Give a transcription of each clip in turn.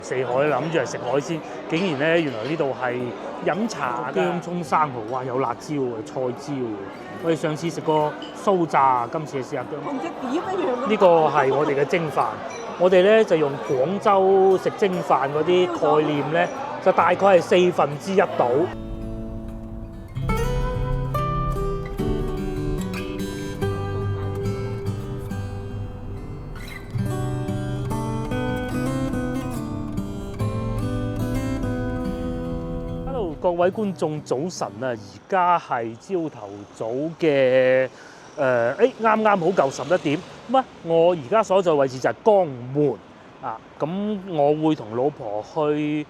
四海諗住係食海鮮，竟然咧原來呢度係飲茶嘅。薑葱生蠔，哇有辣椒嘅菜椒嘅。我哋上次食過酥炸，今次試下薑。同隻碟一樣。呢個係我哋嘅蒸飯，我哋咧就用廣州食蒸飯嗰啲概念咧，就大概係1/4到。各位觀眾早晨啊！而家係朝頭早嘅啱啱好夠11點。咁啊，我而家所在位置就係江門啊。咁我會同老婆去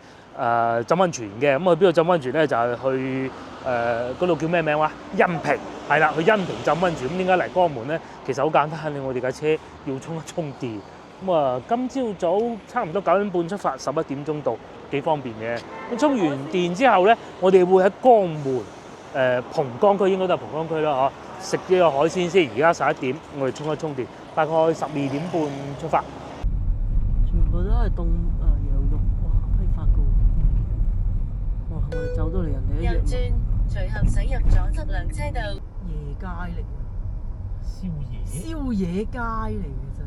浸溫泉嘅。咁去邊度浸溫泉咧？就係去嗰度叫咩名話？恩平係啦，去恩平浸溫泉。咁點解嚟江門咧？其實好簡單，我哋架車要充一充電。咁啊，今朝早差唔多9點半出發，11點鐘到。幾方便嘅。咁充完電之後咧，我哋會喺江門蒲崗區，應該都係蒲崗區啦嗬，食呢個海鮮先。而家11點，我哋充一充電，大概12點半出發。全部都係凍羊肉，哇批發嘅喎。哇！我哋走到嚟人哋一右轉，隨後駛入咗質量車道。夜街嚟嘅，宵夜街嚟嘅咋。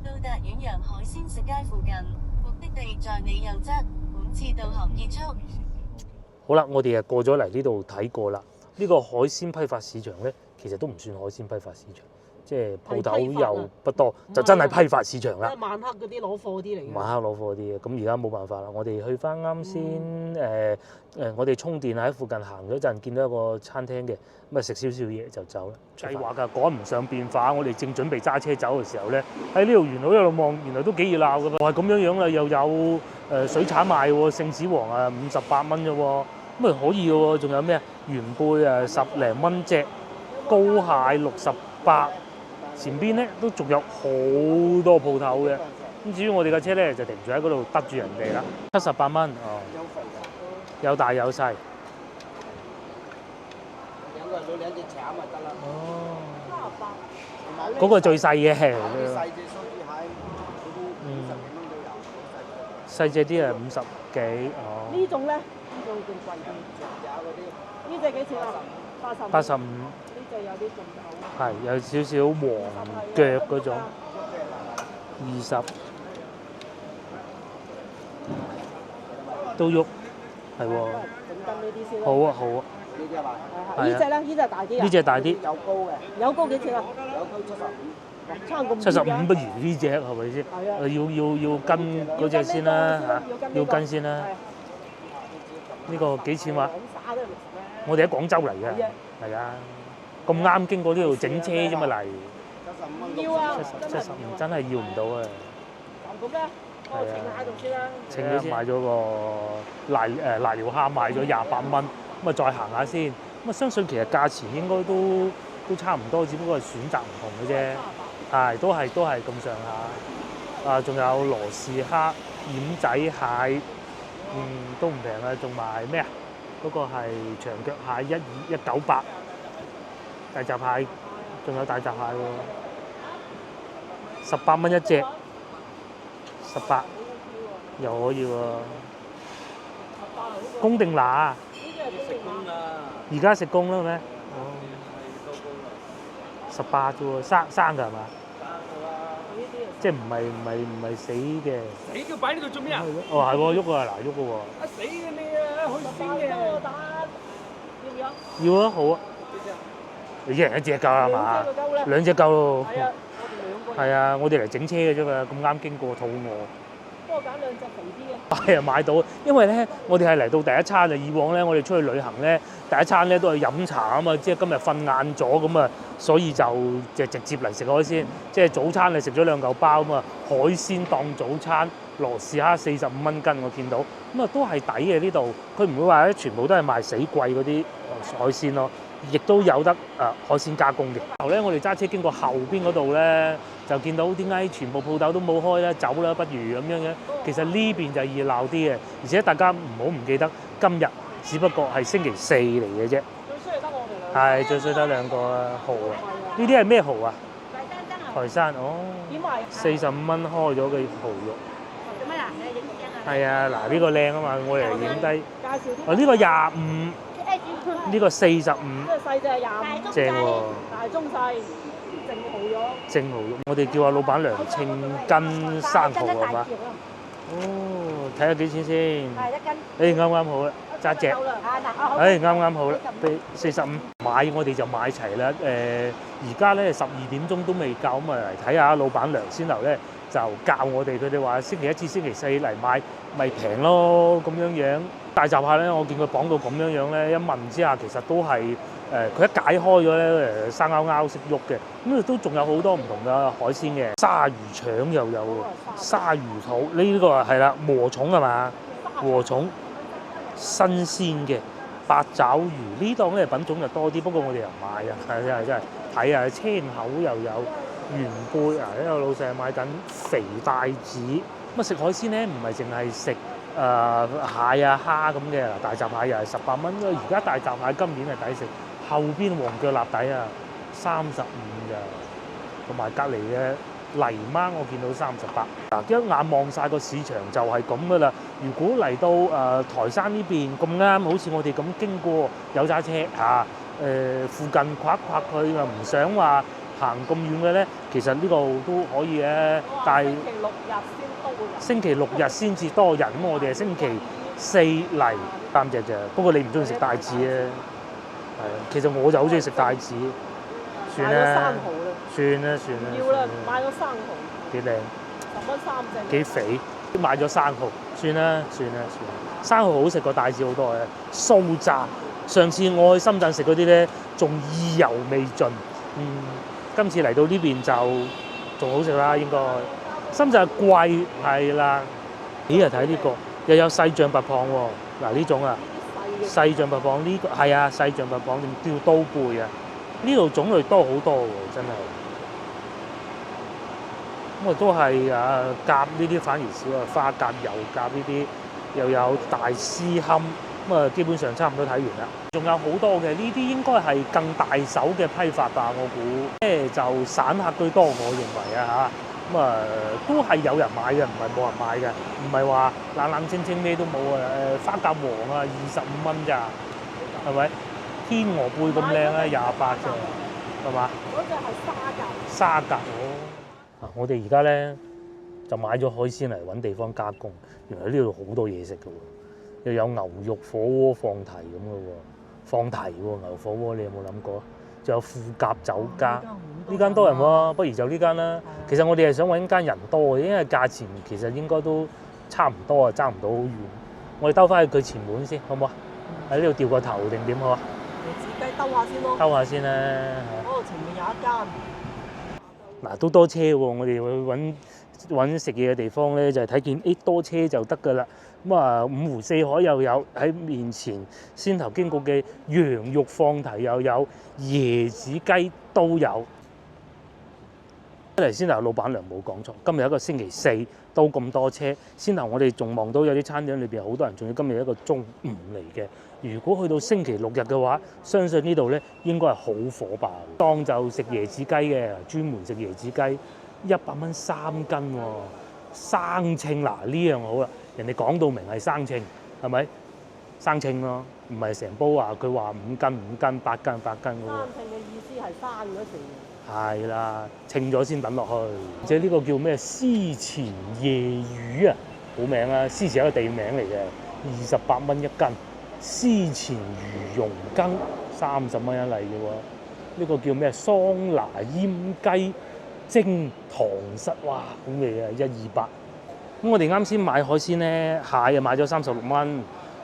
到達遠洋海鮮食街附近。目的地在你右側，本次導航結束。好啦，我哋過咗嚟呢度睇過啦。呢個海鮮批發市場咧，其實都唔算海鮮批發市場，即係鋪頭又不多，就真係批發市場啦。晚黑嗰啲攞貨啲嚟嘅。晚黑攞貨啲嘅，咁而家冇辦法啦。我哋去翻啱先我哋充電喺附近行咗陣，見到一個餐廳嘅，咁啊食少少嘢就走啦。計劃㗎，趕唔上變化。我哋正準備揸車走嘅時候咧，喺呢度沿路一路望，原來都幾熱鬧㗎噃。係咁樣樣啦，又有水產賣喎，聖子王啊58蚊啫喎，咁啊可以嘅喎。仲有咩啊？元貝啊10零蚊隻，膏蟹68。前邊咧都仲有好多鋪頭嘅。咁至於我哋架車咧就停住喺嗰度得住人哋啦，78蚊哦。有大有細。兩個人攞兩隻橙咪得啦。哦。嗰個最細嘅。啲細隻雙魚蟹嗰啲50幾蚊都有。細隻啲啊50幾哦。呢種咧，呢種仲貴啲。有嗰啲。呢隻幾錢啊？85。85。呢隻有啲仲好。係有少少黃腳嗰種。20。都喐。係喎。整緊呢啲先。好啊好啊。呢隻嘛。呢隻咧，呢隻大啲啊。呢隻大啲。有高嘅。有高幾錢啊？有高75。差咁。75不如呢只係咪先？係啊。要跟嗰只先啦嚇，要跟先啦。呢個幾錢話？我哋喺廣州嚟嘅，係啊，咁啱經過呢度整車啫嘛嚟。要啊。75真係要唔到啊！咁咧，我稱下度先啦。稱咗先。買咗個瀨尿蝦，買咗28蚊，咁啊再行下先。咁啊相信其實價錢應該都差唔多，只不過係選擇唔同嘅啫。係，都係咁上下。啊，仲有羅氏蝦、奄仔蟹，都唔平啊！仲埋咩啊？嗰個係長腳蟹198，大閘蟹，仲有大閘蟹喎，18蚊一隻，18又可以喎。公定乸啊？食公啦。而家食公啦咩？哦。18啫喎，生㗎係嘛？即係唔係死嘅？死嘅擺呢度做咩啊？哦係喎，喐啊嗱喐嘅喎。啊死嘅你啊，去先嘅。要啊，好啊。你一人一隻夠係嘛？2隻夠咯。係啊，我哋2個。係啊，我哋嚟整車嘅啫嘛，咁啱經過肚餓。不過揀2隻肥啲嘅。係啊，買到，因為咧，我哋係嚟到第一餐啊。以往咧，我哋出去旅行咧，第一餐咧都係飲茶啊嘛。即係今日瞓晏咗咁啊，所以就直接嚟食海鮮。即係早餐你食咗2嚿包啊嘛，海鮮當早餐，羅氏蝦45蚊斤，我見到咁啊都係抵嘅呢度。佢唔會話咧全部都係賣死貴嗰啲海鮮咯，亦都有得海鮮加工嘅。後咧我哋揸車經過後邊嗰度咧，就見到點解全部鋪頭都冇開咧，走啦不如咁樣嘅。其實呢邊就熱鬧啲嘅，而且大家唔記得今日只不過係星期4嚟嘅啫。最衰係得我哋2個。係最衰得2個啊，蠔啊！呢啲係咩蠔啊？台山哦。點賣？ 45蚊開咗嘅蠔肉。做咩啊？你影相啊？係啊，嗱呢個靚啊嘛，我嚟影低。介紹啲。哦，呢個25，呢個45，即係細隻係25，正喎。大中細，正好咗。正蠔肉，我哋叫阿老闆娘稱斤生蠔係嘛？哦，睇下幾錢先？係1斤。誒啱啱好啦，揸隻。誒啱啱好啦，俾45。買我哋就買齊啦。而家咧12點鐘都未夠，咁啊嚟睇下老闆娘先頭咧就教我哋，佢哋話星期一至星期四嚟買咪平咯咁樣樣。大閘蟹咧，我見佢綁到咁樣樣咧，一問之下其實都係佢一解開咗咧生勾勾識喐嘅，咁都仲有好多唔同嘅海鮮嘅，鯊魚腸又有喎，鯊魚肚呢個係啦，禾蟲係嘛？禾蟲新鮮嘅八爪魚呢檔咧品種就多啲，不過我哋又買啊，係真係睇下青口又有元貝啊，呢個老細買緊肥帶子。咁啊食海鮮咧唔係淨係食蟹啊蝦咁嘅，大閘蟹又係18蚊，因為而家大閘蟹今年係抵食。後邊黃腳臘底啊35㗎，同埋隔離嘅泥鯭我見到38。嗱一眼望晒個市場就係咁噶啦。如果嚟到台山呢邊咁啱，好似我哋咁經過有揸車附近跨一跨佢又唔想話行咁遠嘅咧，其實呢度都可以嘅。但係星期六日先至多人，咁我哋係星期4嚟3隻啫。不過你唔中意食帶子啊？係啊，其實我就好中意食帶子，算啦，算啦。要啦，買咗生蠔。幾靚10蚊3隻。幾肥，買咗生蠔，算啦。生蠔好食過帶子好多嘅，酥炸。上次我去深圳食嗰啲咧，仲意猶未盡。今次嚟到呢邊就仲好食啦，應該。深圳貴係啦。咦啊，睇呢個又有細象拔蚌喎，嗱呢種啊。細象拔蚌呢個係啊，細象拔蚌定叫刀貝啊，呢度種類多好多喎，真係。咁啊都係甲呢啲反而少啊，花甲、油甲呢啲又有大絲坎，咁啊基本上差唔多睇完啦。仲有好多嘅，呢啲應該係更大手嘅批發吧，我估。就散客居多，我認為啊嚇。咁都係有人買嘅，唔係冇人買嘅，唔係話冷冷清清咩都冇啊！花甲王啊，25蚊咋，係咪？天鵝貝咁靚啊，28咋，係嘛？嗰隻係沙甲。沙甲我哋而家咧就買咗海鮮嚟揾地方加工，原來呢度好多嘢食嘅喎，又有牛肉火鍋放題咁嘅喎，放題喎牛火鍋，你有冇諗過？仲有富甲酒家，呢間多人喎，不如就呢間啦。其實我哋係想揾間人多嘅，因為價錢其實應該都差唔多啊，爭唔到好遠。我哋兜翻去佢前門先，好唔好啊？喺呢度掉個頭定點好啊？自己兜下先咯。兜下先啦。嗰度前面有一間。嗱都多車喎，我哋去揾食嘢嘅地方咧，就係睇見多車就得㗎啦。咁啊五湖四海又有喺面前，先頭經過嘅羊肉放題又有，椰子雞都有。一嚟先頭老闆娘冇講錯，今日一個星期4都咁多車。先頭我哋仲望到有啲餐廳裏邊好多人，仲要今日一個中午嚟嘅。如果去到星期6日嘅話，相信呢度咧應該係好火爆。當就食椰子雞嘅，專門食椰子雞，100蚊3斤喎，生稱嗱呢樣好啦。人哋講到明係生稱，係咪？生稱咯，唔係成煲話佢話5斤、8斤、8斤嘅喎。生稱嘅意思係生嗰時。係啦，稱咗先等落去。即係呢個叫咩？獅前夜魚啊，好名啊！獅前係一個地名嚟嘅，28蚊1斤。獅前魚蓉羹30蚊一例嘅喎。呢個叫咩？桑拿醃雞蒸糖虱，哇，好味啊！128。咁我哋啱先買海鮮咧，蟹啊買咗36蚊，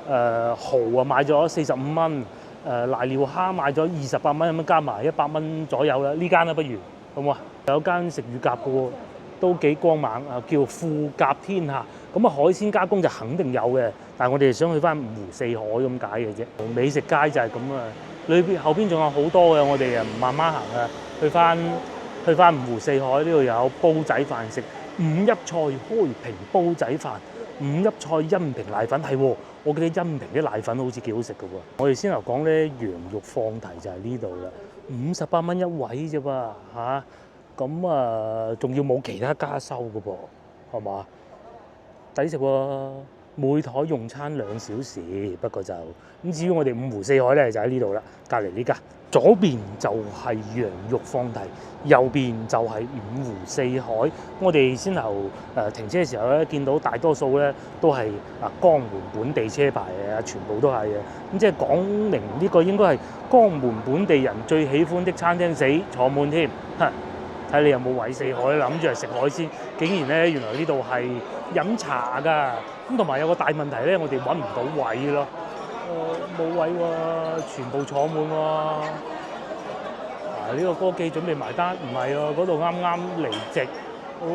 蠔啊買咗45蚊，瀨尿蝦買咗28蚊，咁樣加埋100蚊左右啦。呢間啦，不如好唔好啊？有間食乳鴿嘅喎，都幾光猛啊，叫富甲天下。咁啊海鮮加工就肯定有嘅，但係我哋想去翻五湖四海咁解嘅啫。美食街就係咁啊，裏邊後邊仲有好多嘅，我哋啊慢慢行啊，去翻五湖四海，呢度有煲仔飯食。五邑菜開平煲仔飯，五邑菜恩平瀨粉係喎，我記得恩平啲瀨粉好似幾好食嘅喎。我哋先頭講咧羊肉放題就係呢度啦，58蚊一位啫噃嚇，咁仲要冇其他加收嘅噃，係嘛？抵食喎。每台用餐2小時，不過就咁。至於我哋五湖四海咧，就喺呢度啦，隔離呢家。左邊就係羊肉放題，右邊就係五湖四海。我哋先後停車嘅時候咧，見到大多數咧都係江門本地車牌嘅，全部都係嘅。咁即係講明呢個應該係江門本地人最喜歡的餐廳，死坐滿添。睇你有冇位四海，諗住係食海鮮，竟然咧原來呢度係飲茶㗎。咁同埋有個大問題咧，我哋揾唔到位咯。冇位喎，全部坐滿喎。呢個歌記準備埋單，唔係喎，嗰度啱啱離席。好，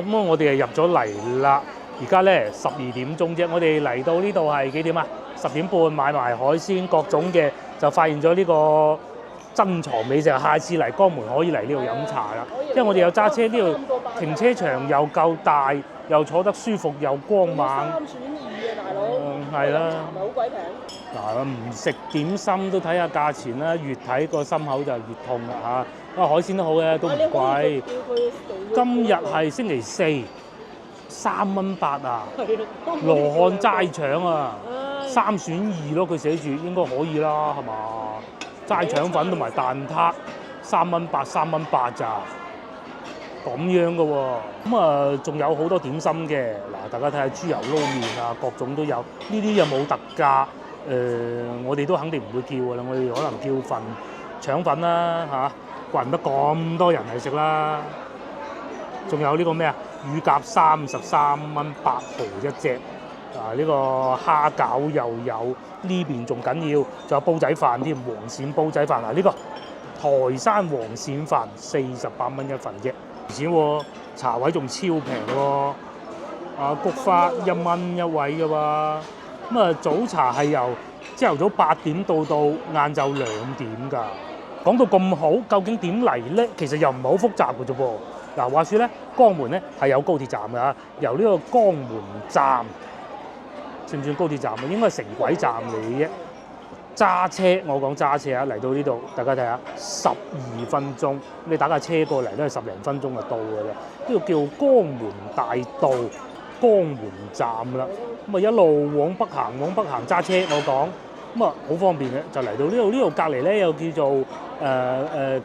咁我哋係入咗嚟啦。而家咧12點鐘啫，我哋嚟到呢度係幾點啊？10點半買埋海鮮各種嘅，就發現咗呢個珍藏美食。下次嚟江門可以嚟呢度飲茶啦，因為我哋有揸車，呢度停車場又夠大，又坐得舒服，又光猛。3選2啊，大佬。係啦。係咪好鬼平？嗱，唔食點心都睇下價錢啦，越睇個心口就越痛啦嚇。不過海鮮都好嘅，都唔貴。今日係星期四，3蚊8啊！羅漢齋腸啊，3選2咯，佢寫住應該可以啦，係嘛？齋腸粉同埋蛋撻3蚊8，3蚊8咋？咁樣嘅喎，咁啊仲有好多點心嘅。嗱，大家睇下豬油撈麵啊，各種都有。呢啲又冇特價。我哋都肯定唔會叫㗎啦，我哋可能叫份腸粉啦嚇，怪唔得咁多人嚟食啦。仲有呢個咩啊？乳鴿33蚊8毫一隻，呢個蝦餃又有，呢邊仲緊要，仲有煲仔飯添，黃鱔煲仔飯呢個台山黃鱔飯48蚊一份啫，而且茶位仲超平喎，菊花1蚊一位嘅喎。咁啊，早茶係由朝頭早8點到晏晝2點㗎。講到咁好，究竟點嚟咧？其實又唔係好複雜嘅啫噃。嗱，話說咧，江門咧係有高鐵站㗎，由呢個江門站算唔算高鐵站啊？應該係城軌站嚟嘅啫。揸車，我講揸車啊，嚟到呢度，大家睇下12分鐘，你打架車過嚟都係10零分鐘就到㗎啦。呢個叫江門大道江門站啦。咁啊一路往北行揸車，我講咁啊好方便嘅，就嚟到呢度。呢度隔離咧又叫做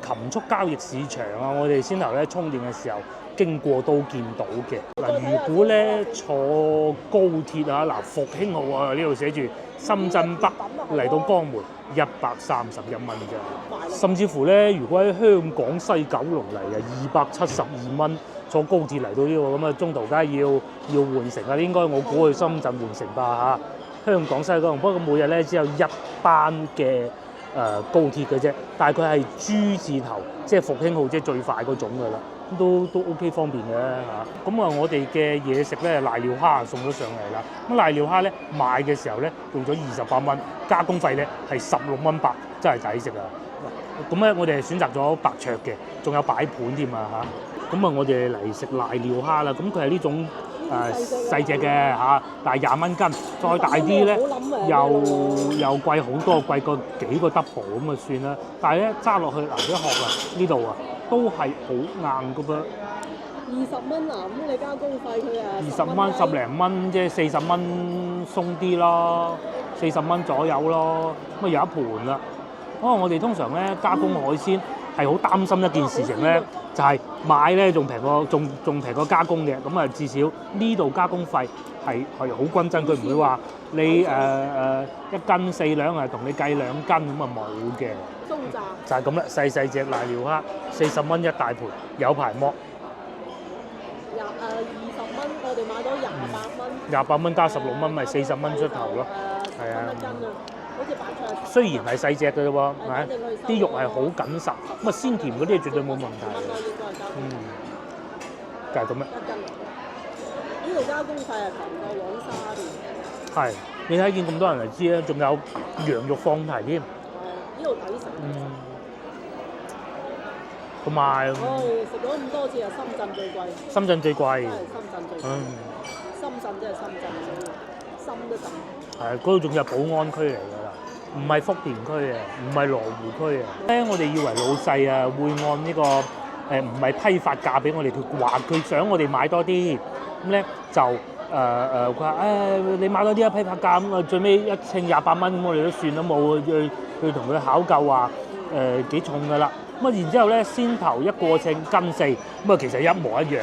禽畜交易市場啊。我哋先頭咧充電嘅時候經過都見到嘅。嗱，如果咧坐高鐵啊，嗱復興號啊，呢度寫住深圳北嚟到江門131蚊啫。甚至乎咧，如果喺香港西九龍嚟啊，272蚊。坐高鐵嚟到呢度咁啊，中途梗係要換乘啦。應該我估去深圳換乘吧嚇。香港西九龍，不過每日咧只有1班嘅高鐵嘅啫，但係佢係 G 字頭，即係復興號，即係最快嗰種㗎啦。都 OK 方便嘅嚇。咁啊，我哋嘅嘢食咧，瀨尿蝦送咗上嚟啦。咁瀨尿蝦咧買嘅時候咧用咗28蚊，加工費咧係16蚊8，真係抵食啊！咁咧我哋係選擇咗白灼嘅，仲有擺盤添啊嚇。咁啊，我哋嚟食瀨尿蝦啦。咁佢係呢種細隻嘅嚇，但係20蚊斤，再大啲咧又貴好多，貴過幾個 double 咁啊算啦。但係咧揸落去嗱啲殼啊，呢度啊都係好硬噶噃。20蚊啊，咁你加工費佢啊20蚊10零蚊啫，40蚊鬆啲咯，40蚊左右咯。咁啊有一盤啦。我哋通常咧加工海鮮係好擔心一件事情咧，就係買咧仲平過加工嘅。咁啊至少呢度加工費係好均真，佢唔會話你1斤4兩啊，同你計2斤咁啊冇嘅。中炸就係咁啦，細隻瀨尿蝦40蚊一大盤，有排剝。20蚊，我哋買到28蚊。28蚊加16蚊，咪40蚊出頭咯。係啊。好似白灼。雖然係細隻嘅啫喎，係啲肉係好緊實，咁啊鮮甜嗰啲絕對冇問題。就係咁樣。呢度加工費係平過黃沙店。係，你睇見咁多人嚟知啦，仲有羊肉放題添。呢度抵食。同埋。食咗咁多次啊，深圳最貴。深圳最貴。真係深圳最貴。深圳真係深圳，深都得。係，嗰度仲有寶安區嚟㗎啦，唔係福田區嘅，唔係羅湖區嘅。我哋以為老細啊會按呢個唔係批發價俾我哋，佢話佢想我哋買多啲，咁咧就佢話你買多啲一批發價咁啊，最尾一稱28蚊咁，我哋都算啦，冇去同佢考究話幾重㗎啦。咁啊，然之後咧，先頭一過稱斤4，咁啊其實一模一樣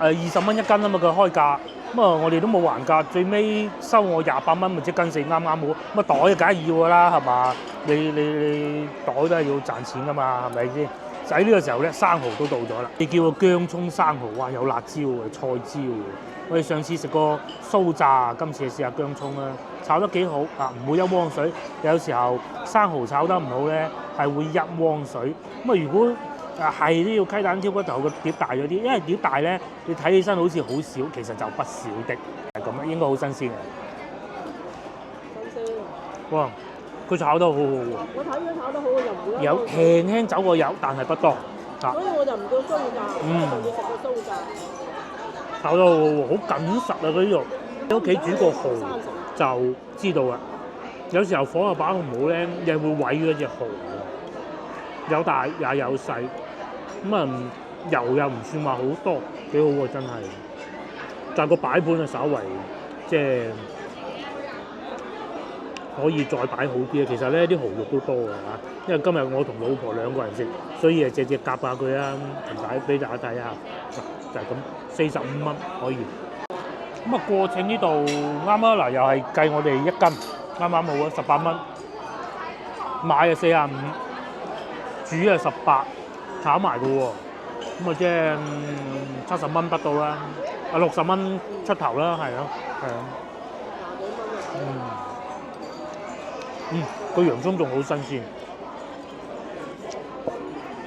，20蚊一斤啊嘛，佢開價。咁啊，我哋都冇還價，最尾收我28蚊，咪即斤4啱啱好。咁啊袋梗係要㗎啦，係嘛？你袋都係要賺錢㗎嘛，係咪先？就喺呢個時候咧，生蠔都到咗啦。你叫個薑葱生蠔，哇！有辣椒嘅菜椒嘅。我哋上次食過酥炸，今次試下薑葱啦，炒得幾好啊！唔會一汪水。有時候生蠔炒得唔好咧，係會一汪水。咁啊，如果係都要雞蛋挑骨頭個碟大咗啲，因為碟大咧，你睇起身好似好少，其實就不少的。係咁啊，應該好新鮮嘅。新鮮。哇！佢炒得好好喎。我睇佢炒得好，又唔會有輕輕走過油，但係不多。所以我就唔叫酥炸，我就要食個酥炸。炒得好好喎，好緊實啊！嗰啲肉，喺屋企煮個蠔就知道啦。有時候火候把控唔好咧，又會毀咗隻蠔。有大也有細，咁啊油又唔算話好多，幾好喎真係。但係個擺盤啊，稍為即係可以再擺好啲啊。其實咧啲蠔肉都多㗎嚇，因為今日我同老婆2個人食，所以隻夾下佢啊，俾大家睇下，就係咁45蚊可以。咁啊過稱呢度啱啊，嗱又係計我哋1斤，啱啱好啊18蚊，買啊45。煮係18，炒埋嘅喎，咁啊即係70蚊不到啦，啊60蚊出頭啦，係咯，係啊，個洋葱仲好新鮮。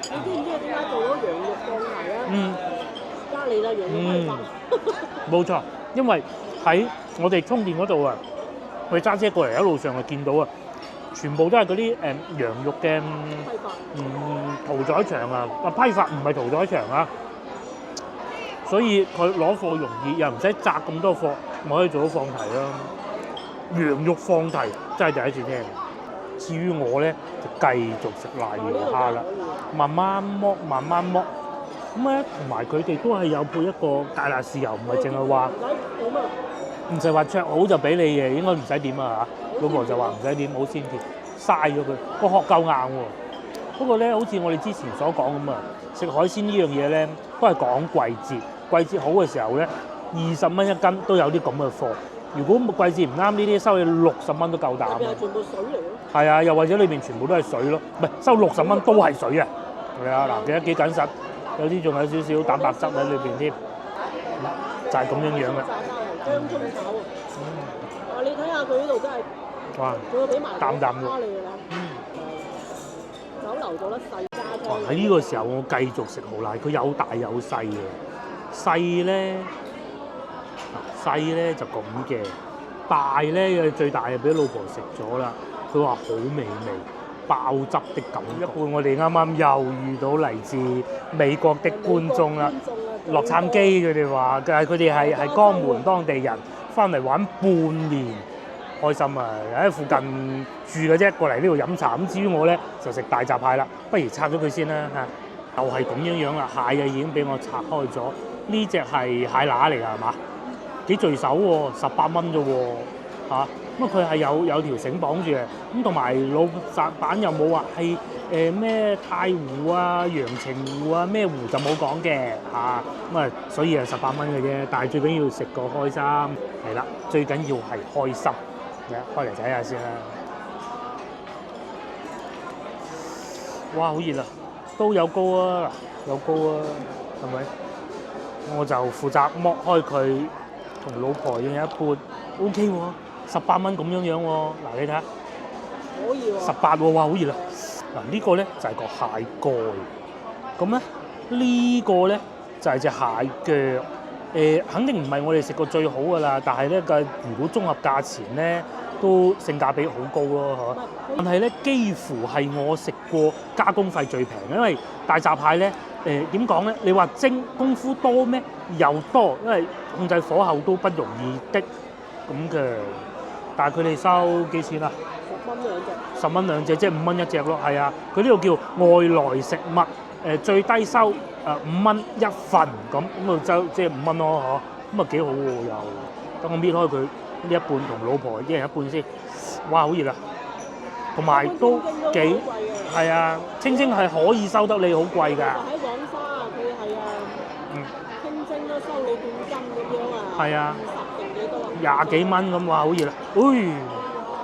你知唔知點解做咗羊肉放題啊？加你啦，羊肉批發。冇錯，因為喺我哋充電嗰度啊，我哋揸車過嚟一路上就見到啊。全部都係嗰啲羊肉嘅屠宰場啊，批發唔係屠宰場啊，所以佢攞貨容易，又唔使擲咁多貨，咪可以做到放題咯。羊肉放題真係第一次聽。至於我咧，就繼續食瀨尿蝦啦，慢慢剝，慢慢剝。咁咧，同埋佢哋都係有配一個芥辣豉油，唔係淨係話唔使話灼好就俾你嘅，應該唔使點啊嚇。老婆就話唔使點，好鮮甜，嘥咗佢個殼夠硬喎。不過咧，好似我哋之前所講咁啊，食海鮮呢樣嘢咧，都係講季節。季節好嘅時候咧，20蚊一斤都有啲咁嘅貨。如果季節唔啱呢啲，收你60蚊都夠膽。入邊係全部水嚟咯。係啊，又或者裏邊全部都係水咯，唔係收60蚊都係水啊。係啊，嗱，記得幾緊實，有啲仲有少少蛋白質喺裏邊添，就係咁樣樣嘅。薑葱炒啊！你睇下佢呢度真係。哇！佢俾埋啖啖肉，酒樓做得細家啫。喺呢個時候，我繼續食蠔瀨，佢有大有細嘅。細咧就咁嘅，大咧最大就俾老婆食咗啦。佢話好美味，爆汁的感覺。一半我哋啱啱又遇到嚟自美國的觀眾啦，洛杉磯佢哋話，但係佢哋係江門當地人，翻嚟玩半年。開心啊！喺附近住嘅啫，過嚟呢度飲茶。咁至於我咧，就食大閘蟹啦。不如拆咗佢先啦嚇，又係咁樣啦。蟹啊已經俾我拆開咗。呢隻係蟹乸嚟㗎係嘛？幾聚手喎，18蚊啫喎嚇。咁佢係有條繩綁住嘅。咁同埋老闆又冇話係咩太湖啊、陽澄湖啊咩湖就冇講嘅嚇。咁啊，所以係18蚊嘅啫。但係最緊要食個開心係啦，最緊要係開心。開嚟睇下先啦！哇，好熱啊！都有膏啊，有膏啊，係咪？我就負責剝開佢，同老婆用一半 ，OK 喎，18蚊咁樣樣喎。嗱，你睇下，可以喎，18喎，哇，好熱啊！嗱，呢個咧就係個蟹蓋，咁咧呢個咧就係隻蟹腳。肯定唔係我哋食過最好㗎啦，但係咧如果綜合價錢咧，都性價比好高咯，嚇！但係咧，幾乎係我食過加工費最平，因為大閘蟹咧，點講咧？你話蒸功夫多咩？又多，因為控制火候都不容易的咁嘅。但係佢哋收幾錢啊？10蚊兩隻，即係5蚊一隻咯。係啊，佢呢度叫外來食物，最低收5蚊一份咁就即係5蚊咯，嗬。咁啊幾好喎又。等我搣開佢呢一半同老婆一人一半先。哇！好熱啊！同埋都幾係啊，清蒸係可以收得你好貴㗎。喺廣沙啊，佢係啊，清蒸都收你半斤咁樣啊。係啊50定幾多啊？ 20幾蚊咁，哇！好熱啊！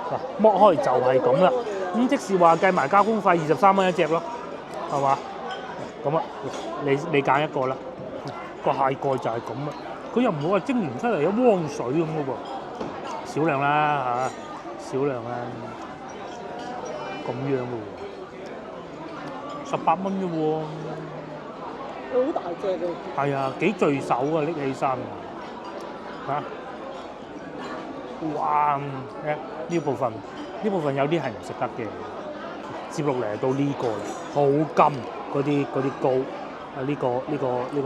嗱，剝開就係咁啦。咁即是話計埋加工費23蚊一隻咯，係嘛？咁啊，你揀一個啦。個蟹蓋就係咁啊，佢又唔會話蒸完出嚟有汪水咁嘅喎，少量啦少量啦，咁樣嘅喎，18蚊啫喎。好大隻㗎。係啊，幾聚手啊，拎起身嚇。哇！呢部分有啲係唔食得嘅。接落嚟到呢個啦，好金嗰啲膏啊！呢個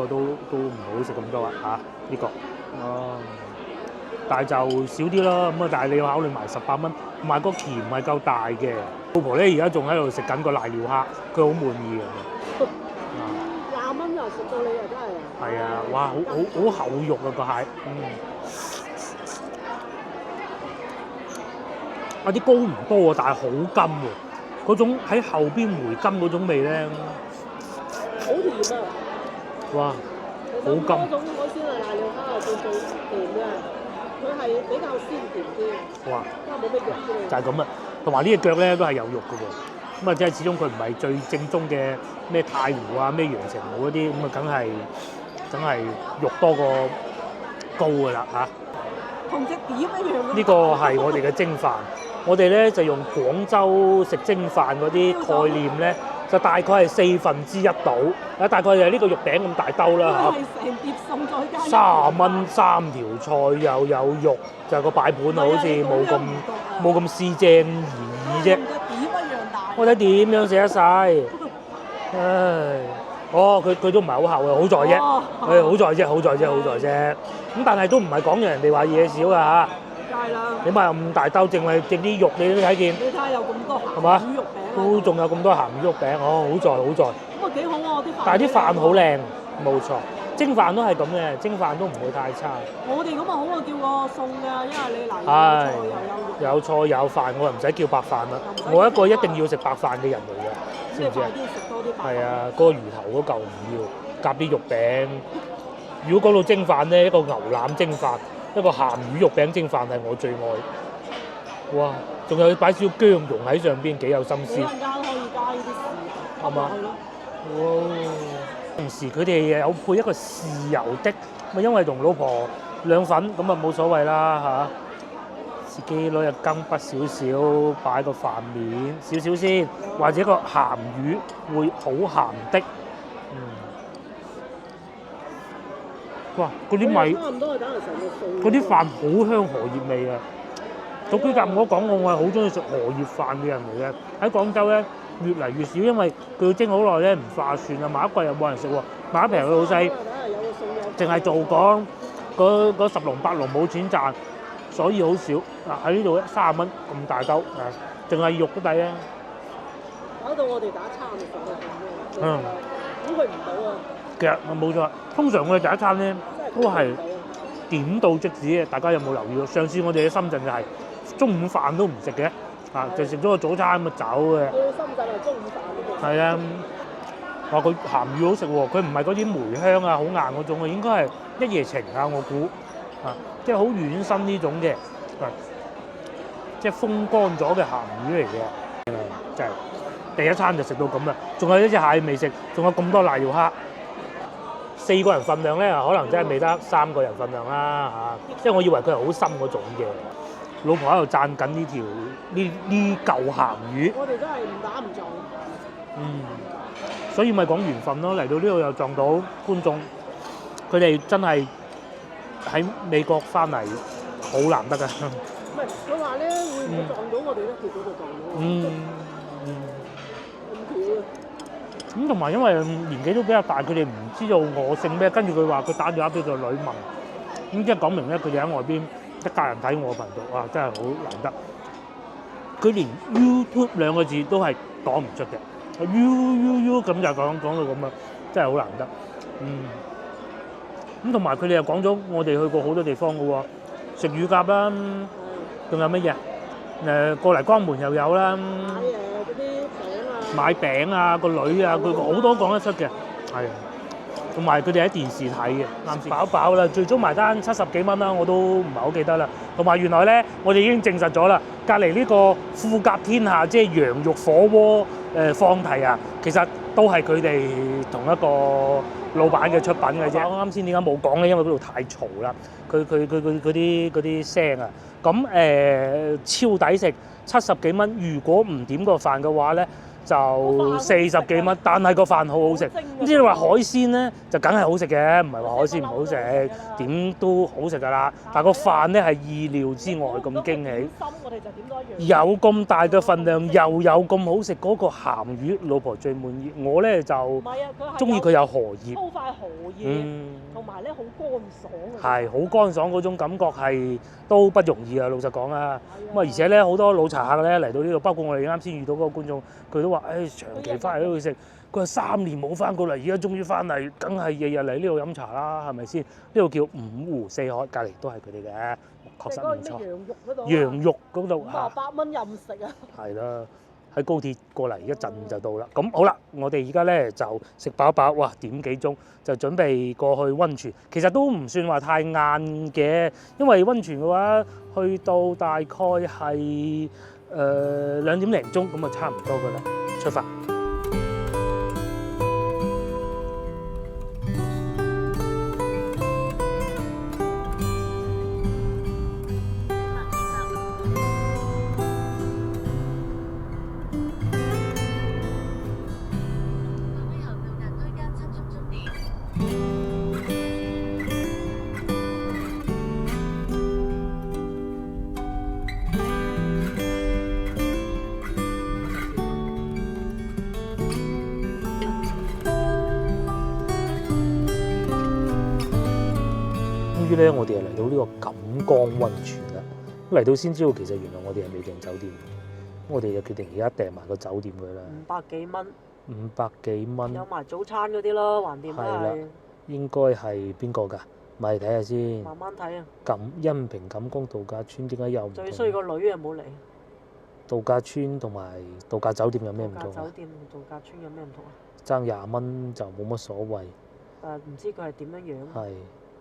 都唔好食咁多啊嚇！呢個但係就少啲咯。咁啊，但係你要考慮埋18蚊，同埋個鉗唔係夠大嘅。老婆咧而家仲喺度食緊個瀨尿蝦，佢好滿意嘅。20蚊又食到你啊！真係。係啊！哇，好厚肉啊個蟹。啲膏唔多啊，但係好金喎。嗰種喺後邊回甘嗰種味咧，好甜啊！哇，好金。嗰種海鮮啊，瀨尿蝦係最甜嘅，佢係比較鮮甜啲。哇！因為冇咩肉嘅。就係咁啊，同埋呢隻腳咧都係有肉嘅喎。咁啊，即係始終佢唔係最正宗嘅咩太湖啊、咩陽澄湖嗰啲，咁啊梗係肉多過膏㗎啦嚇。同隻碟一樣。呢個係我哋嘅蒸飯。我哋咧就用廣州食蒸飯嗰啲概念咧，就大概係1/4到，大概係呢個肉餅咁大兜啦嚇。係成碟餸再加。30蚊3條菜又有肉，就係個擺盤好似冇咁四正而已啫。碟一樣大。我睇點樣食得晒？唉，佢都唔係好厚嘅，好在啫。好在啫。咁但係都唔係講人哋話嘢少㗎嚇。係啦。起碼有咁大兜，淨係啲肉你都睇見。你睇下有咁多鹹係嘛魚肉餅。都仲有咁多鹹魚肉餅，好在。咁啊幾好啊啲飯。但係啲飯好靚，冇錯。蒸飯都係咁嘅，蒸飯都唔會太差。我哋咁啊好啊，叫個餸㗎，因為你嚟係有菜又有肉。有菜有飯，我又唔使叫白飯啦。我一個一定要食白飯嘅人嚟嘅，知唔知啊？快啲食多啲白飯。係啊，嗰個魚頭嗰嚿唔要，夾啲肉餅。如果講到蒸飯咧，一個牛腩蒸飯，一個鹹魚肉餅蒸飯係我最愛。哇！仲有擺少薑蓉喺上邊，幾有心思。一陣間可以加呢啲豉係嘛落去咯。哇！同時佢哋有配一個豉油的，咪因為同老婆兩份咁啊冇所謂啦嚇。自己攞隻羹筆少少，擺個飯面少少先，或者個鹹魚會好鹹的。哇！嗰啲米，差唔多係等人成個餸。嗰啲飯好香荷葉味啊！早幾集我講過，我係好中意食荷葉飯嘅人嚟嘅。喺廣州咧越嚟越少，因為佢要蒸好耐咧唔化算啊，買得貴又冇人食喎，買得平佢老細淨係做嗰10籠8籠冇錢賺，所以好少嗱喺呢度30蚊咁大兜啊，淨係肉都抵啊！搞到我哋打餐就食到咁樣，估佢唔到啊！其實冇錯，通常我哋第一餐咧都係點到即止嘅。大家有冇留意啊？上次我哋喺深圳就係中午飯都唔食嘅，就食咗個早餐咁走嘅。去深圳係中午飯。係啊，話佢鹹魚好食喎，佢唔係嗰啲梅香啊好硬嗰種啊，應該係一夜情啊我估即係好軟身呢種嘅，即係風乾咗嘅鹹魚嚟嘅，真係第一餐就食到咁啦。仲有一隻蟹未食，仲有咁多瀨尿蝦。4個人份量咧，可能真係未得3個人份量啦嚇，因為我以為佢係好深嗰種嘅。老婆喺度讚緊呢嚿鹹魚。我哋真係唔打唔撞。所以咪講緣分咯，嚟到呢度又撞到觀眾，佢哋真係喺美國翻嚟好難得㗎。唔係，佢話咧會唔會撞到我哋咧？結果就撞到。咁巧啊！咁同埋因為年紀都比較大，佢哋唔知道我姓咩，跟住佢話佢打電話俾個女問，咁即係講明咧，佢哋喺外邊一家人睇我頻道，哇！真係好難得。佢連 YouTube 2個字都係講唔出嘅，咁就講到咁啊，真係好難得。咁同埋佢哋又講咗，我哋去過好多地方嘅喎，食乳鴿啦，仲有乜嘢？過嚟江門又有啦，嗰啲餅啊，買餅啊，個女啊，佢好多講得出嘅，係。同埋佢哋喺電視睇嘅，啱先飽飽啦，最終埋單70幾蚊啦，我都唔係好記得啦。同埋原來咧，我哋已經證實咗啦，隔離呢個富甲天下，即係羊肉火鍋放題啊，其實都係佢哋同一個老闆嘅出品嘅啫。我啱先點解冇講咧？因為嗰度太嘈啦，佢嗰啲聲啊，咁超抵食，70幾蚊。如果唔點個飯嘅話咧，就40幾蚊，但係個飯好好食。咁即係話海鮮咧，就梗係好食嘅，唔係話海鮮唔好食，點都好食㗎啦。但係個飯咧係意料之外咁驚喜。我哋就點多一樣。有咁大嘅份量，又有咁好食嗰個鹹魚，老婆最滿意。我咧就中意佢有荷葉，粗塊荷葉，同埋咧好乾爽。係好乾爽嗰種感覺係都不容易啊！老實講啊，咁啊而且咧好多老茶客咧嚟到呢度，包括我哋啱先遇到嗰個觀眾，佢都話：長期翻嚟呢度食。佢話3年冇翻過嚟，而家終於翻嚟，梗係日日嚟呢度飲茶啦，係咪先？呢度叫五湖四海，隔離都係佢哋嘅，確實唔錯。羊肉嗰度58蚊任食啊！係啦，喺高鐵過嚟一陣就到啦。咁好啦，我哋而家咧就食飽飽，哇點幾鐘就準備過去溫泉。其實都唔算話太晏嘅，因為溫泉嘅話去到大概係2點零鐘咁啊，差唔多噶啦，出發。咧，我哋係嚟到呢個錦江溫泉啦。嚟到先知道，其實原來我哋係未訂酒店，我哋就決定而家訂埋個酒店佢啦。500幾蚊。500幾蚊。有埋早餐嗰啲咯，橫掂都係。應該係邊個㗎？咪睇下先。慢慢睇啊。恩平錦江度假村點解有唔同？最衰個女又冇嚟。度假村同埋度假酒店有咩唔同？度假酒店同度假村有咩唔同啊？爭20蚊就冇乜所謂。唔知佢係點樣樣。係。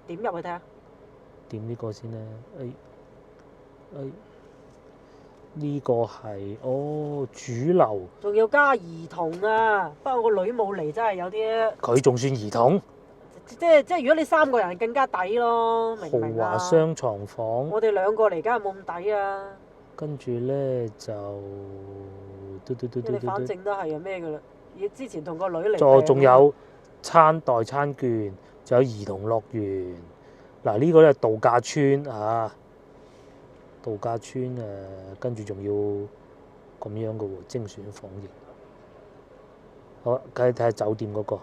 點入去睇下？點呢個先咧？呢個係主樓，仲要加兒童啊！不過個女冇嚟，真係有啲。佢仲算兒童？即係如果你3個人更加抵咯，明唔明啊？豪華雙床房。我哋2個嚟，梗係冇咁抵啊！跟住咧就你反正都係咩㗎啦？之前同個女嚟。仲有代餐券，仲有兒童樂園。嗱，呢個咧度假村啊，度假村跟住仲要咁樣嘅喎，精選房型。好，睇下酒店嗰個。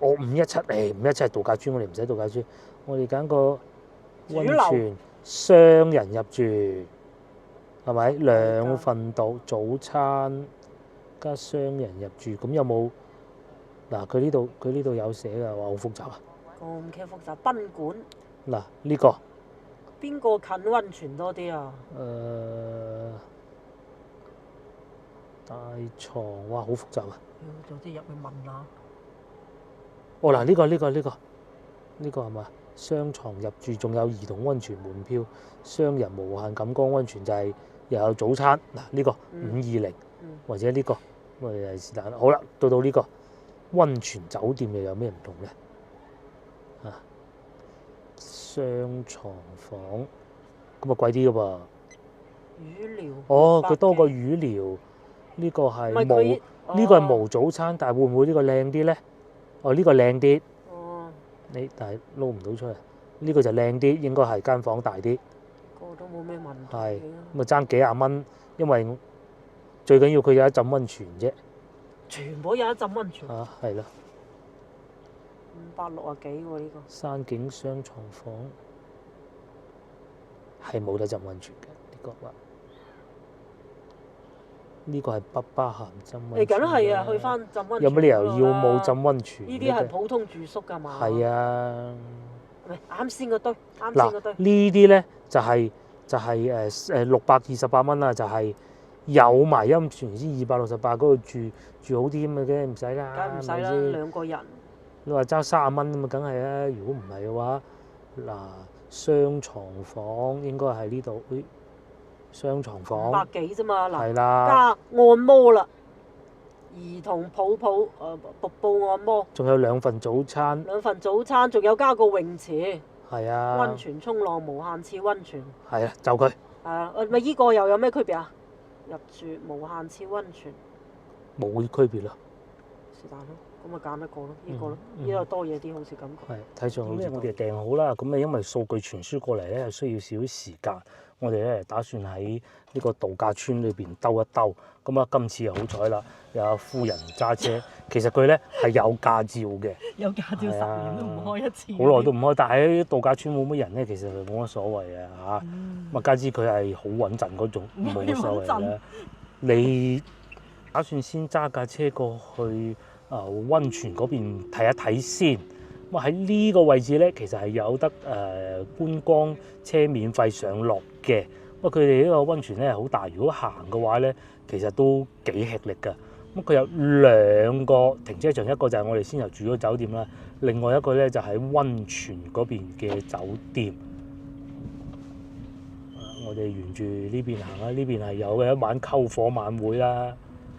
517，517係度假村，我哋唔使度假村，我哋揀個溫泉雙人入住，係咪？2份早餐加雙人入住，咁有冇？嗱，佢呢度有寫㗎，話好複雜啊！咁嘅複雜，賓館。嗱，呢個邊個近溫泉多啲啊？大床，哇，好複雜啊！早啲入去問下。嗱，呢個係嘛？雙床入住，仲有兒童溫泉門票，雙人無限錦江溫泉就係又有早餐。嗱，呢個520，或者呢個，我哋係是但啦。好啦，到呢個。溫泉酒店又有咩唔同咧？雙床房咁啊貴啲㗎噃。魚療。佢多個魚療，呢個係冇，呢個係冇早餐，但係會唔會呢個靚啲咧？呢個靚啲。但係撈唔到出嚟。呢個就靚啲，應該係間房大啲。個都冇咩問題。係咁啊，爭幾廿蚊，因為最緊要佢有一浸溫泉啫。全部有一浸溫泉。係啦。560幾喎呢個。山景雙床房係冇得浸溫泉嘅，呢個話。呢個係北巴鹹浸溫泉。你梗係啊，去翻浸溫泉。有乜理由要冇浸溫泉？呢啲係普通住宿㗎嘛。係啊。喂，啱先嗰堆，啱先嗰堆。呢啲咧就係628蚊啦，就係有埋溫泉先268嗰度住好啲咁嘅啫，唔使啦。梗係唔使啦，2個人。你話爭30蚊咁嘛，梗係啦。如果唔係嘅話，嗱，雙床房應該係呢度，雙床房500幾啫嘛，嗱，係啦，加按摩啦，兒童抱抱瀑布按摩，仲有2份早餐，仲有加個泳池，係啊，溫泉沖浪無限次溫泉，係啊，就佢。係啊，咪依個又有咩區別啊？入住無限次溫泉，冇區別啦。是但咯。咁咪揀一個咯，呢個咯，呢個多嘢啲，好似感覺。係睇上好似我哋訂好啦，咁啊因為數據傳輸過嚟咧，需要少少時間，我哋咧打算喺呢個度假村裏邊兜一兜。咁啊，今次又好彩啦，有夫人揸車，其實佢咧係有駕照嘅，有駕照10年都唔開一次，好耐都唔開。但係喺度假村冇乜人咧，其實冇乜所謂嘅嚇。咁啊，加之佢係好穩陣嗰種，冇乜所謂嘅。你打算先揸架車過去溫泉嗰邊睇一睇先。咁喺呢個位置咧，其實係有得觀光車免費上落嘅。不過佢哋呢個溫泉咧係好大，如果行嘅話咧，其實都幾吃力㗎。咁佢有2個停車場，一個就係我哋先頭住咗酒店啦，另外一個咧就喺溫泉嗰邊嘅酒店。我哋沿住呢邊行啦，呢邊係有嘅一晚篝火晚會啦，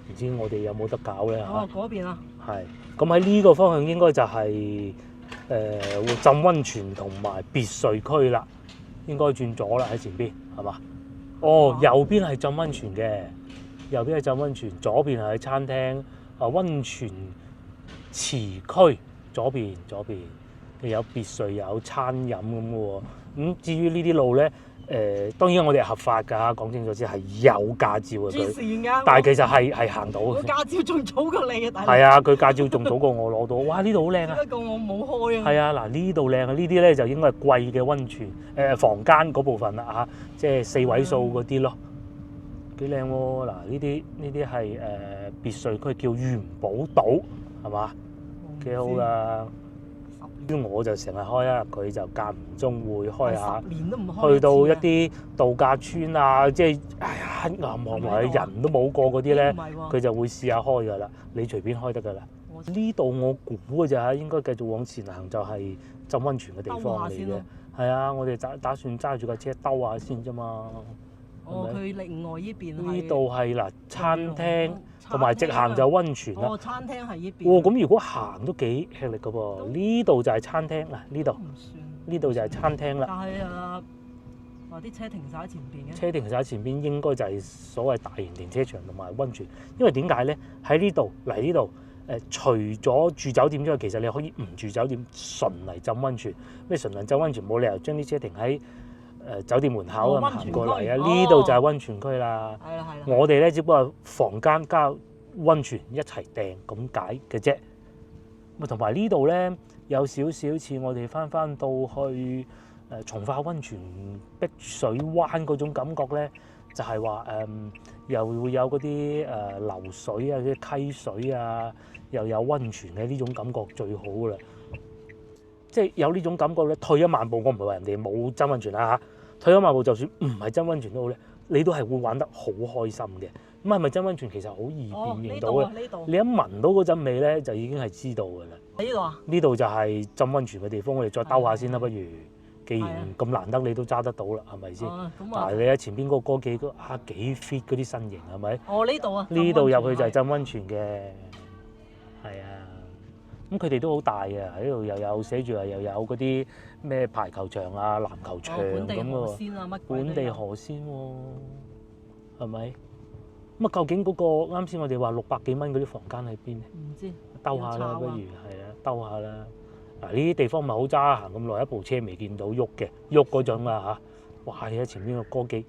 唔知我哋有冇得搞咧嚇？哦，嗰邊啊。係，咁喺呢個方向應該就係浸溫泉同埋別墅區啦，應該轉左啦喺前邊，係嘛？哦，右邊係浸溫泉嘅，右邊係浸溫泉，左邊係餐廳，溫泉池區左邊有別墅有餐飲咁喎。咁至於呢啲路咧，當然我哋係合法㗎，講清楚先係有駕照嘅佢，但係其實係行到嘅。我駕照仲早過你啊，大佬。係啊，佢駕照仲早過我攞到。哇！呢度好靚啊！不過我冇開啊。係啊，嗱呢度靚啊，呢啲咧就應該係貴嘅溫泉房間嗰部分啦嚇，即係4位數嗰啲咯，幾靚喎！嗱呢啲係別墅區叫元寶島，係嘛？幾好㗎！我就成日開啊，佢就間唔中會開下， 10年都唔開。去到一啲度假村啊，即係黑暗望埋人都冇過嗰啲咧，佢就會試下開㗎啦。你隨便開得㗎啦。呢度我估嘅咋，應該繼續往前行就係浸溫泉嘅地方嚟嘅。係啊，我哋打算揸住架車兜下先啫嘛。哦，佢另外呢邊呢度係嗱餐廳，同埋直行就溫泉啦。哦，餐廳係呢邊。哦，咁如果行都幾吃力㗎噃。呢度就係餐廳嗱，呢度就係餐廳啦。但係話啲車停晒喺前邊嘅。車停晒喺前邊，應該就係所謂大型停車場同埋溫泉。因為點解咧？喺呢度嚟呢度除咗住酒店之外，其實你可以唔住酒店，純嚟浸溫泉。咩純嚟浸溫泉？冇理由將啲車停喺酒店門口咁行過嚟啊！呢度就係溫泉區啦。係啦。我哋咧只不過房間加溫泉一齊訂咁解嘅啫。咁同埋呢度咧有少少似我哋翻到去從化溫泉碧水灣嗰種感覺咧，就係話又會有嗰啲流水啊、啲溪水啊，又有溫泉嘅呢種感覺最好啦。即係有呢種感覺咧，退一萬步，我唔係話人哋冇浸溫泉啦嚇。退一萬步，就算唔係浸溫泉都好咧，你都係會玩得好開心嘅。咁係咪浸溫泉其實好易辨認到嘅？你一聞到嗰陣味咧，就已經係知道㗎啦。呢度啊？呢度就係浸溫泉嘅地方，我哋再兜下先啦，不如。既然咁難得，你都揸得到啦，係咪先？嗱，你喺前邊嗰個幾fit 嗰啲身形係咪？哦，呢度啊。呢度入去就係浸溫泉嘅，係啊。咁佢哋都好大嘅，喺度又有寫住話又有嗰啲咩排球場啊、籃球場咁喎。本地河鮮喎，係咪？咁啊，究竟嗰個啱先我哋話600幾蚊嗰啲房間喺邊咧？唔知。兜下啦，不如係啊，兜下啦。嗱，呢啲地方咪好揸，行咁耐一部車未見到喐嘅，喐嗰種啦嚇。哇！你喺前邊個哥幾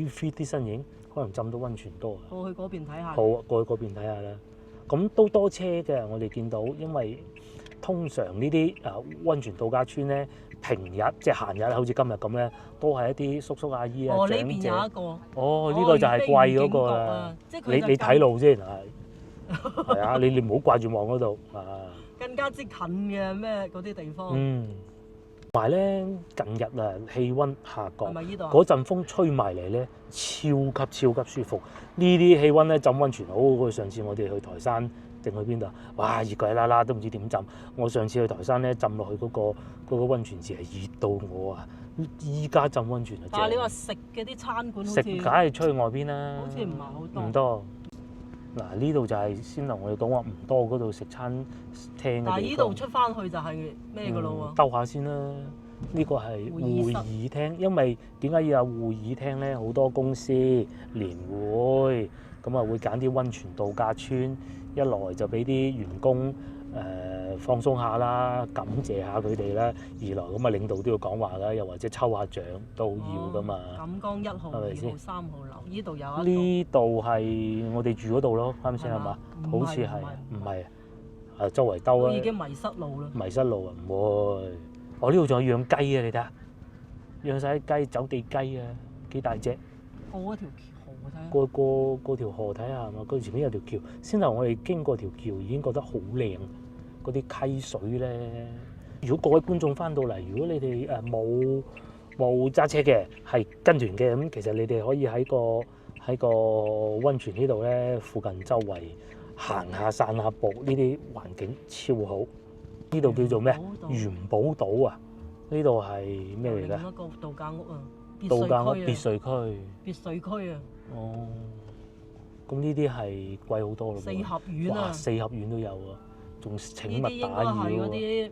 fit 啲身影，可能浸到溫泉多。過去嗰邊睇下。好，過去嗰邊睇下啦。咁都多車嘅，我哋見到，因為通常呢啲溫泉度假村咧，平日即係閒日，好似今日咁咧，都係一啲叔叔阿姨啊、哦，呢長者。邊有一個。哦，呢個就係貴嗰個啦。你睇路先係啊，你唔好掛住望嗰度啊。更加之近嘅咩嗰啲地方。同埋咧，近日啊，氣温下降，係咪呢度啊？嗰陣風吹埋嚟咧，超級舒服。呢啲氣温咧，浸温泉好過上次我哋去台山定去邊度？哇，熱鬼啦啦，都唔知點浸。我上次去台山咧，浸落去嗰個温泉池係熱到我啊！依家浸温泉啊，但係你話食嘅啲餐館好似食梗係出去外邊啦，好似唔係好多。唔多。嗱，呢度就係先頭我哋講話唔多嗰度食餐廳嘅地方。但係呢度出翻去就係咩㗎咯喎？兜下先啦。呢個係會議廳，因為點解要有會議廳咧？好多公司年會咁啊，會揀啲温泉度假村，一來就俾啲員工放鬆下啦，感謝下佢哋啦；二來咁啊，領導都要講話啦，又或者抽下獎都要噶嘛。錦江1號、2號、3號樓，呢度有一個。呢度係我哋住嗰度咯，啱先係嘛？好似係唔係啊？周圍兜啊！已經迷失路啦。迷失路啊，唔會。我呢度仲有養雞啊！你睇下，養晒啲雞，走地雞啊，幾大隻。過嗰條橋睇下。過條河睇下係嘛？佢前面有條橋，先頭我哋經過條橋已經覺得好靚，嗰啲溪水咧。如果各位觀眾翻到嚟，如果你哋冇揸車嘅，係跟團嘅咁，其實你哋可以喺個温泉呢度咧，附近周圍行下散下步，呢啲環境超好。呢度叫做咩？元寶島啊！呢度係咩嚟㗎？一個度假屋啊，度假屋別墅區。別墅區啊！哦，咁呢啲係貴好多咯。四合院啊！哇，四合院都有啊，仲請勿打擾。呢啲應該係嗰啲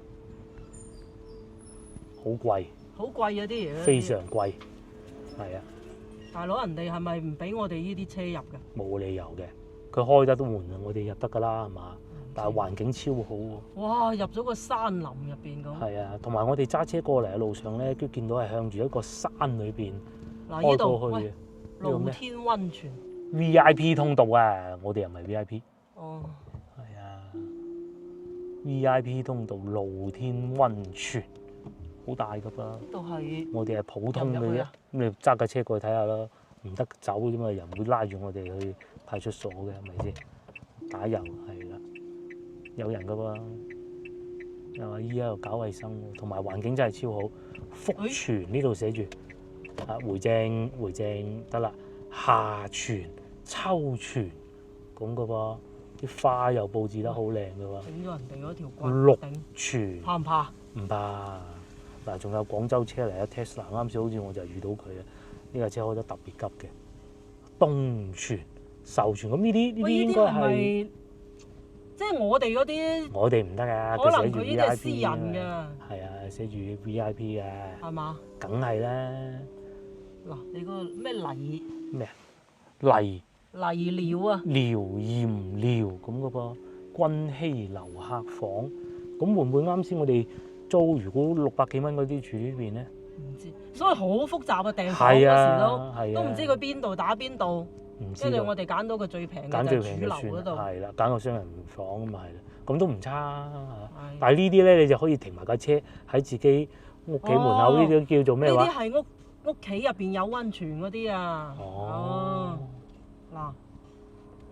好貴。好貴嗰啲嘢。非常貴，係啊！大佬，人哋係咪唔俾我哋呢啲車入㗎？冇理由嘅，佢開得都門啊，我哋入得㗎啦，係嘛？但係環境超好喎！哇，入咗個山林入邊咁。係啊，同埋我哋揸車過嚟嘅路上咧，都見到係向住一個山裏邊嗱，開呢度過去嘅。露天温泉。VIP 通道啊！我哋又唔係 VIP。哦。係啊，VIP 通道露天温泉，好大㗎噃。呢度係。我哋係普通嘅啫，咁你揸架車過去睇下啦，唔得走啫嘛，人會拉住我哋去派出所嘅，係咪先？打油係啦。有人噶喎，又話依家又搞衞生喎，同埋環境真係超好。福泉呢度寫住啊，回正得啦，下泉、秋泉咁噶噃，啲花又佈置得好靚噶喎。整咗人哋嗰條骨綠泉怕唔怕？唔怕。嗱，仲有廣州車嚟啊 Tesla， 啱先好似我就遇到佢啊，呢架車開得特別急嘅。東泉、壽泉咁呢啲應該係。即係我哋嗰啲，我哋唔得啊！可能佢呢啲係私人嘅。係啊，寫住 VIP 啊。係嘛？梗係啦。嗱，你個咩泥？咩啊？泥寮啊？寮鹽寮咁嘅噃，君熙樓客房。咁會唔會啱先我哋租如果600幾蚊嗰啲住呢邊咧？唔知，所以好複雜啊！訂房嗰時都唔知佢邊度打邊度。跟住我哋揀到個最平嘅就係主樓嗰度，係啦，揀個雙人房咁咪係啦，咁都唔差。但係呢啲咧，你就可以停埋架車喺自己屋企門口，呢啲叫做咩話？呢啲係屋企入邊有温泉嗰啲啊。哦，嗱，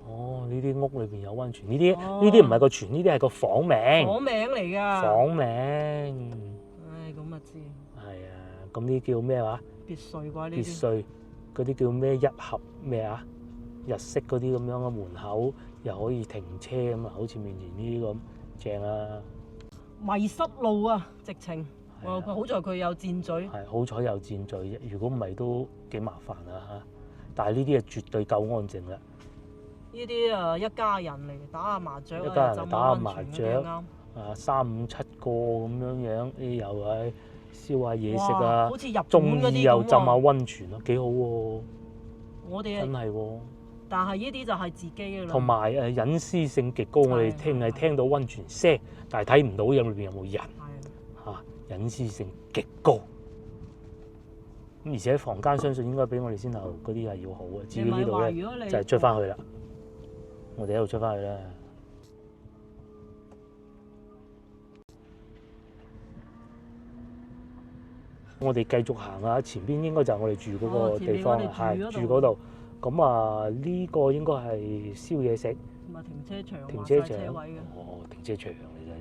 哦，呢啲屋裏邊有温泉，呢啲唔係個泉，呢啲係個房名。房名嚟㗎。房名。唉，咁啊知。係啊，咁呢叫咩話？別墅啩呢啲。別墅嗰啲叫咩一合咩啊？日式嗰啲咁樣嘅門口又可以停車咁啊，好似面前呢啲咁正啊！迷失路啊，直情。好在佢有箭嘴。係好彩有箭嘴啫，如果唔係都幾麻煩啊嚇！但係呢啲係絕對夠安靜啦。呢啲一家人嚟打下麻雀，一家人嚟打下麻雀，啊3、5、7個咁樣，又係燒下嘢食啊，好似日本中意又浸下温泉咯，幾好喎！我哋真係喎。但係呢啲就係自己嘅啦。同埋隱私性極高，我哋聽到温泉聲，但係睇唔到入裏邊有冇人嚇，隱私性極高。咁而且房間相信應該比我哋先頭嗰啲係要好嘅。至於呢度咧，就係出翻去啦。我哋喺度出翻去啦。我哋繼續行下，前邊應該就係我哋住嗰個地方，前面我哋係住嗰度咁啊，呢個應該係燒嘢食。同埋停車場，停車場車位嘅。停車場嚟啫。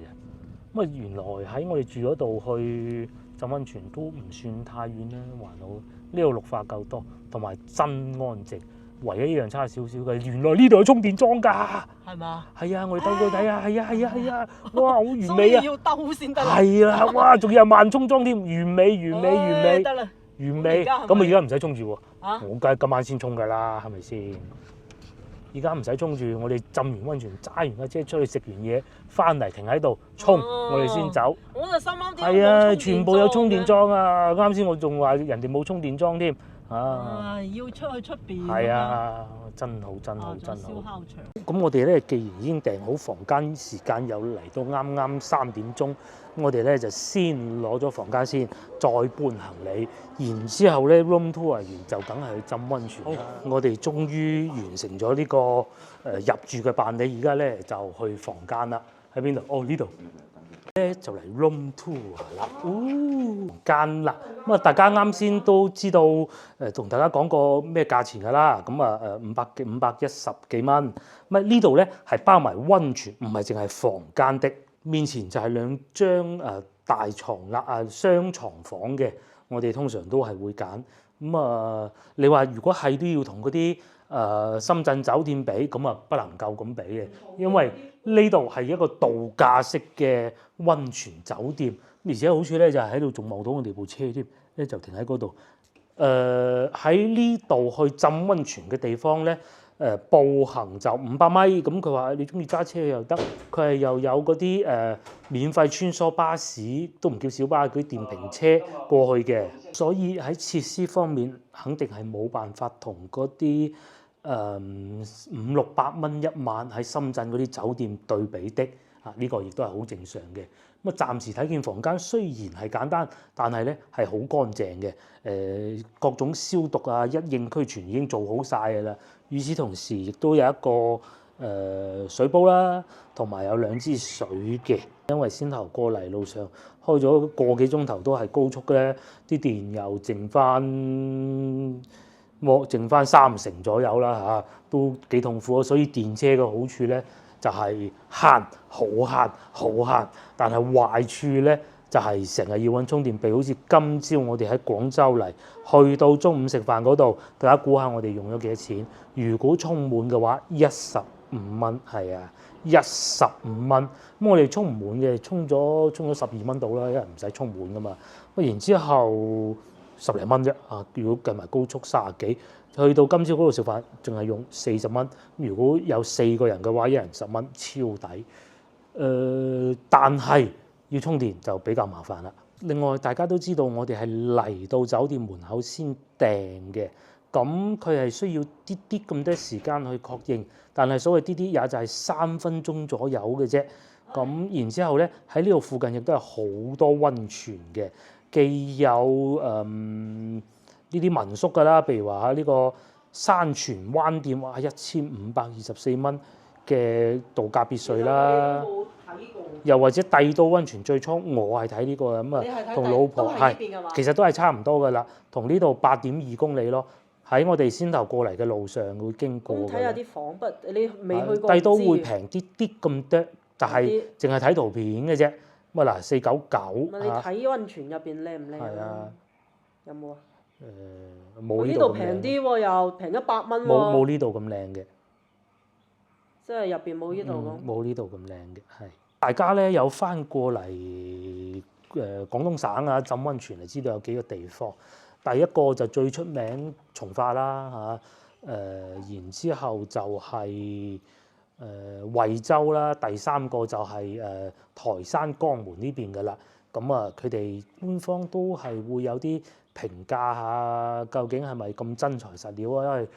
咁啊，原來喺我哋住嗰度去浸溫泉都唔算太遠啦，還好。呢度綠化夠多，同埋真安靜。唯一一樣差少少嘅，原來呢度有充電樁㗎。係嘛？係啊，我哋兜過睇啊，係啊，哇，好完所美啊！以要兜先得。係啦，哇，仲有慢充樁添，完美。得啦，完美。咁啊，而家唔使沖住喎。我梗係今晚先沖㗎啦，係咪先？而家唔使沖住，我哋浸完溫泉，揸完架車出去食完嘢，翻嚟停喺度沖，我哋先走。我就心啱啲。係啊，全部有充電樁啊！啱先我仲話人哋冇充電樁添。要出去出邊。係啊，真好。燒烤場。咁我哋咧，既然已經訂好房間，時間又嚟到啱啱3點鐘，咁我哋咧就先攞咗房間先，再搬行李，然之後咧 room tour 完就梗係去浸溫泉啦。我哋終於完成咗呢個入住嘅辦理，而家咧就去房間啦。喺邊度？哦，呢度咧就嚟 room tour 啦。房間啦，咁啊大家啱先都知道同大家講過咩價錢㗎啦。咁啊510幾蚊。咁呢度咧係包埋溫泉，唔係淨係房間的。面前就係2張大床啦，雙床房嘅。我哋通常都係會揀。咁你話如果係都要同嗰啲深圳酒店比，咁啊不能夠咁比嘅，因為呢度係一個度假式嘅溫泉酒店，而且好處咧就係喺度仲望到我哋部車添，咧就停喺嗰度。喺呢度去浸溫泉嘅地方咧，步行就500米。咁佢話你中意揸車又得，佢係又有嗰啲免費穿梭巴士，都唔叫小巴，嗰啲電瓶車過去嘅。所以喺設施方面，肯定係冇辦法同嗰啲500-600蚊一晚喺深圳嗰啲酒店對比的。呢個亦都係好正常嘅。咁暫時睇見房間雖然係簡單，但係咧係好乾淨嘅。各種消毒啊、一應俱全已經做好晒㗎啦。與此同時，亦都有一個水煲啦，同埋有2支水嘅。因為先頭過嚟路上開咗個幾鐘頭都係高速咧，啲電又剩翻30%左右啦，都幾痛苦。所以電車嘅好處咧就係慳，好慳。但係壞處咧就係成日要揾充電器。好似今朝我哋喺廣州嚟，去到中午食飯嗰度，大家估下我哋用咗幾多錢？如果充滿嘅話，15蚊，係啊，15蚊。咁我哋充唔滿嘅，充咗12蚊到啦，因為唔使充滿噶嘛。然之後10零蚊啫。如果計埋高速30幾，去到今朝嗰度食飯，淨係用40蚊。如果有4個人嘅話，一人10蚊，超抵。但係要充電就比較麻煩啦。另外大家都知道，我哋係嚟到酒店門口先訂嘅，咁佢係需要啲咁多時間去確認。但係所謂啲也就係3分鐘左右嘅啫。咁然之後咧，喺呢度附近亦都係好多溫泉嘅，既有呢啲民宿㗎啦，譬如話呢個山泉灣店，哇，1524蚊嘅度假別墅啦。又或者帝都溫泉，最初我係睇呢個咁啊，同老婆係其實都係差唔多㗎啦，同呢度8.2公里咯。喺我哋先頭過嚟嘅路上會經過嘅。睇下啲房不，你未去過。帝都會平啲咁多，但係淨係睇圖片嘅啫。咁啊嗱，499。你睇溫泉入邊靚唔靚？係啊。有冇啊？冇呢度平啲喎，又平100蚊喎。冇呢度咁靚嘅。即係入邊冇呢度咁。冇呢度咁靚嘅，係。大家咧有翻過嚟廣東省啊浸溫泉，就知道有幾個地方。第一個就最出名從化啦然之後就係惠州啦，第3個就係台山江門呢邊㗎啦。咁佢哋官方都係會有啲評價下，究竟係咪咁真材實料啊？因為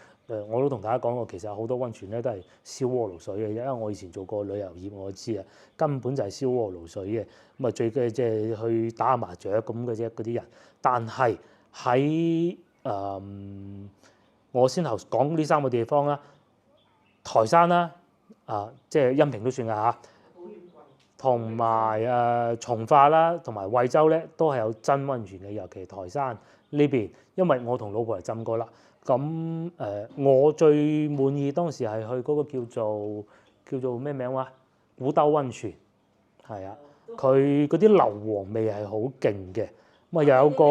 我都同大家講過，其實好多溫泉咧都係燒鍋爐水嘅，因為我以前做過旅遊業，我知啊，根本就係燒鍋爐水嘅。咁最嘅即係去打下麻雀咁嘅啫，嗰啲人。但係喺我先頭講呢3個地方啦，台山啦，即係恩平都算㗎嚇。同埋從化啦，同埋惠州咧都係有真溫泉嘅，尤其台山呢邊，因為我同老婆嚟浸過啦。咁我最滿意當時係去嗰個叫做咩名話？古兜溫泉，係啊，佢嗰啲硫磺味係好勁嘅。咁啊又有個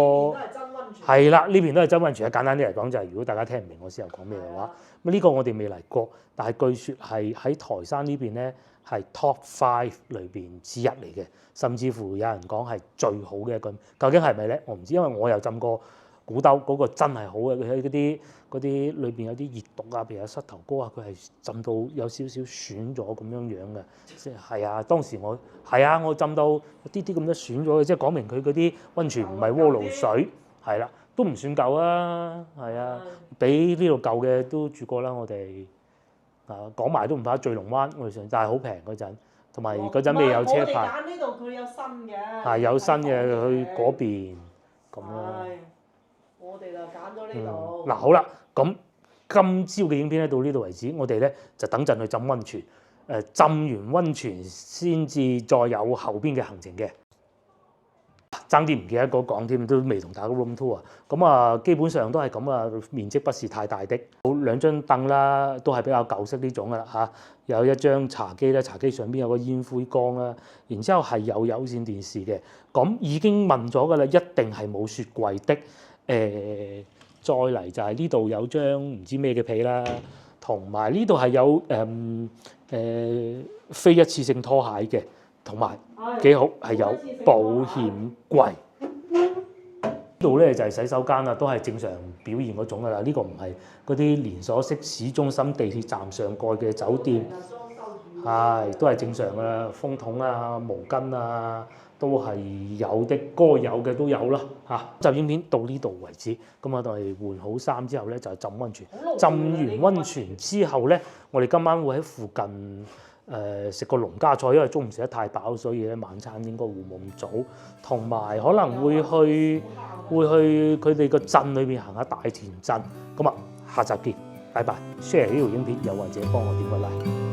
係啦，呢邊都係真溫泉。簡單啲嚟講就係，如果大家聽唔明我先頭講咩嘅話，咁呢個我哋未嚟過，但係據說係喺台山呢邊咧係 Top 5裏邊之一嚟嘅，甚至乎有人講係最好嘅一個。究竟係咪咧？我唔知，因為我又浸過古兜嗰個真係好嘅，佢喺嗰啲裏邊有啲熱毒啊，譬如有膝頭哥啊，佢係浸到有少少損咗咁樣樣嘅。即係啊，當時我浸到有啲咁多損咗嘅，即係講明佢嗰啲溫泉唔係鍋爐水，係啦，都唔算舊啊，係啊，比呢度舊嘅都住過啦，我哋講埋都唔怕，聚龍灣我哋上，但係好平嗰陣，同埋嗰陣未有車牌。我哋揀呢度佢有新嘅。係有新嘅去嗰邊咁咯。我哋就揀咗呢度。嗱好啦，咁今朝嘅影片咧到呢度為止，我哋咧就等陣去浸溫泉。浸完溫泉先至再有後邊嘅行程嘅。爭啲唔記得講添，都未同大家 room tour 啊。咁啊，基本上都係咁啊，面積不是太大的。兩張凳啦，都係比較舊式呢種噶啦嚇。有一張茶几咧，茶几上邊有個煙灰缸啦。然之後係有有線電視嘅。咁已經問咗噶啦，一定係冇雪櫃的。再嚟就係呢度有張唔知咩嘅被啦，同埋呢度係有非一次性拖鞋嘅，同埋幾好係有保險櫃。呢度咧就係洗手間啦，都係正常表現嗰種噶啦。呢個唔係嗰啲連鎖式市中心地鐵站上蓋嘅酒店，係都係正常噶啦。風筒啊、毛巾啊都係有的，該有嘅都有啦嚇。集影片到呢度為止，咁我哋換好衫之後咧就浸溫泉。浸完溫泉之後咧，我哋今晚會喺附近食個農家菜，因為中午食得太飽，所以咧晚餐應該會冇咁早。同埋可能會去佢哋個鎮裏邊行下大田鎮。咁啊，下集見，拜拜。share 呢條影片又或者幫我點個 like。